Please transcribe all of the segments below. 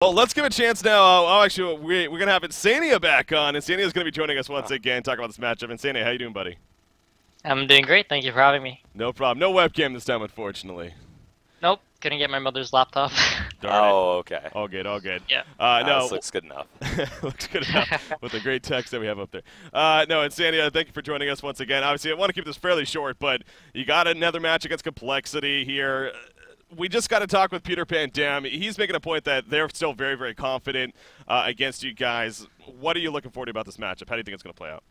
Well, let's give a chance now. Actually, we're going to have Insania back on. Insania is going to be joining us once again, talk about this matchup. Insania, how you doing, buddy? I'm doing great. Thank you for having me. No problem. No webcam this time, unfortunately. Nope, couldn't get my mother's laptop. Oh, okay. All good, all good. Yeah. No, this looks good enough. looks good enough with the great text that we have up there. No, Insania, thank you for joining us once again. Obviously, I want to keep this fairly short, but you got another match against Complexity here. We just got to talk with Peter Pandam. He's making a point that they're still very, very confident against you guys. What are you looking forward to about this matchup? How do you think it's going to play out?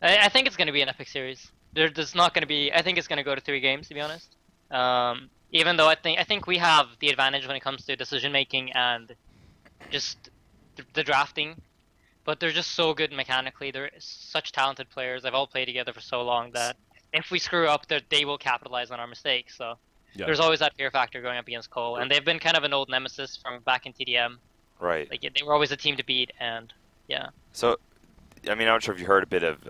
I think it's going to be an epic series. There's not going to be. I think it's going to go to 3 games, to be honest. Even though I think we have the advantage when it comes to decision making and just the drafting, but they're just so good mechanically. They're such talented players. They've all played together for so long that if we screw up, they will capitalize on our mistakes. So. Yeah. There's always that fear factor going up against Cole, and they've been kind of an old nemesis from back in TDM. Right. Like they were always a team to beat, and yeah. So, I mean, I'm not sure if you heard a bit of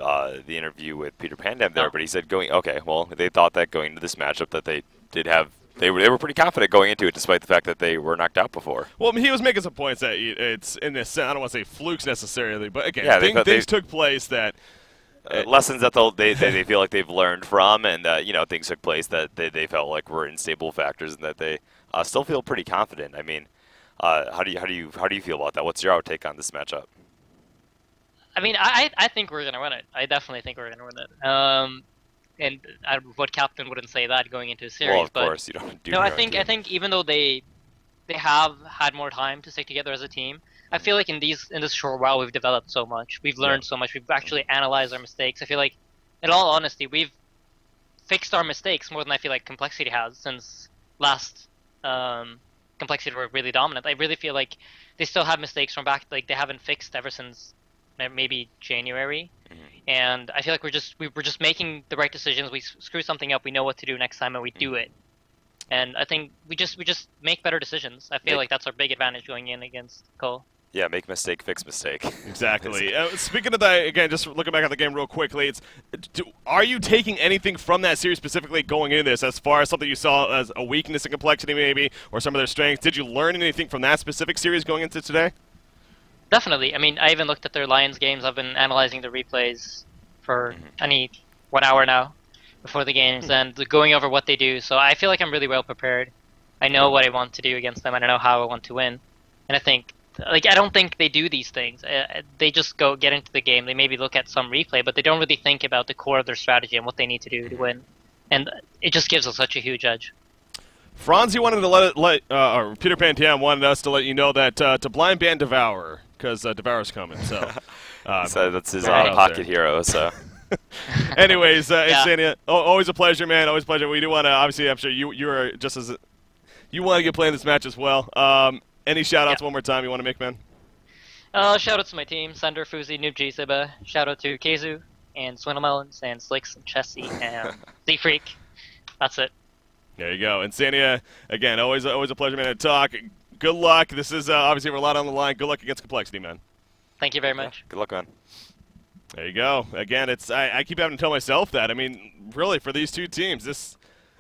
the interview with Peter Pandam there, but he said they thought that going into this matchup that they were pretty confident going into it, despite the fact that they were knocked out before. Well, he was making some points that it's in this. I don't want to say flukes necessarily, but again, things took place that. Lessons that they feel like they've learned from, and things took place that they felt like were unstable factors, and that they still feel pretty confident. I mean, how do you feel about that? What's your outtake on this matchup? I mean, I think we're gonna win it. I definitely think we're gonna win it. And what captain wouldn't say that going into a series? Well, of course you don't do. No, I think even though they have had more time to stick together as a team, I feel like in this short while we've developed so much. We've learned so much. We've actually analyzed our mistakes. I feel like, in all honesty, we've fixed our mistakes more than I feel like Complexity has since last Complexity were really dominant. I really feel like they still have mistakes from back, like they haven't fixed ever since maybe January. And I feel like we're just making the right decisions. We screw something up, we know what to do next time, and we do it. And I think we just make better decisions. I feel like that's our big advantage going in against Cole. Yeah, make mistake, fix mistake. Exactly. Speaking of that, again, just looking back at the game real quickly, are you taking anything from that series specifically going into this, as far as something you saw as a weakness in Complexity maybe, or some of their strengths? Did you learn anything from that specific series going into today? Definitely. I mean, I even looked at their Lions games. I've been analyzing the replays for 1 hour now before the games and going over what they do. So I feel like I'm really well prepared. I know what I want to do against them, and I know how I want to win. And I think, I don't think they do these things. They just get into the game. They maybe look at some replay, but they don't really think about the core of their strategy and what they need to do to win. And it just gives us such a huge edge. Franzi wanted to or Peter Pantam wanted us to let you know that to blind ban Devour, because Devour's coming. So, so that's his pocket hero. So. Anyways, Insania, always a pleasure, man. Always a pleasure. We do want to, obviously, I'm sure you are just as you want to get playing this match as well. Any shout-outs one more time you want to make, man? Shout-out to my team, Sender, Fuzi, Noob G, Ziba. Shout-out to Kazu, and Swindlemelons, and Slicks, and Chessie, and Z-Freak. That's it. There you go. Insania, again, always a pleasure, man, to talk. Good luck. This is, obviously, we're a lot on the line. Good luck against Complexity, man. Thank you very much. Good luck, man. There you go. Again, I keep having to tell myself that. I mean, really, for these two teams, this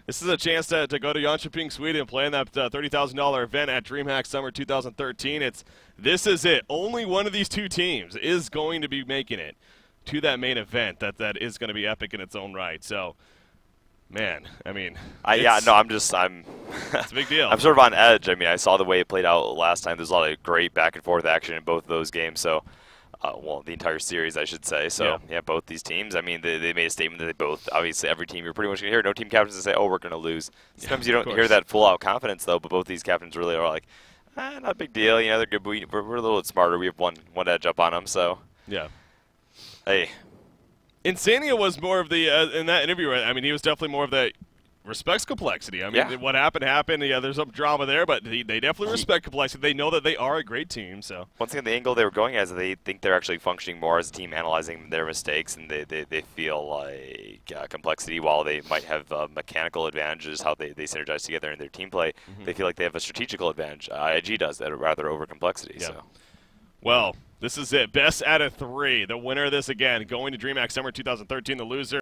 is a chance to go to Jönköping, Sweden, and play in that $30,000 event at DreamHack Summer 2013. This is it. Only one of these two teams is going to be making it to that main event. That is going to be epic in its own right. So, man, I mean, it's a big deal. I'm sort of on edge. I mean, I saw the way it played out last time. There's a lot of great back and forth action in both of those games. So. Well, the entire series, I should say. So, yeah, both these teams, I mean, they made a statement that they both, obviously, every team, you're pretty much going to hear, no team captains to say, oh, we're going to lose. Sometimes you don't hear that full-out confidence, though, but both these captains really are like, not a big deal. You know, they're good, but we're a little bit smarter. We have one edge up on them, so. Yeah. Hey. Insania was more of the, in that interview, I mean, he was definitely more of the, respects Complexity. I mean, what happened. Yeah, there's some drama there, but they definitely respect Complexity. They know that they are a great team. So once again, the angle they were going as, they think they're actually functioning more as a team, analyzing their mistakes, and they feel like Complexity, while they might have mechanical advantages, how they synergize together in their team play, they feel like they have a strategical advantage. IIG does that rather over Complexity. Yeah. So. Well, this is it. Best out of 3. The winner of this, again, going to DreamHack Summer 2013. The loser.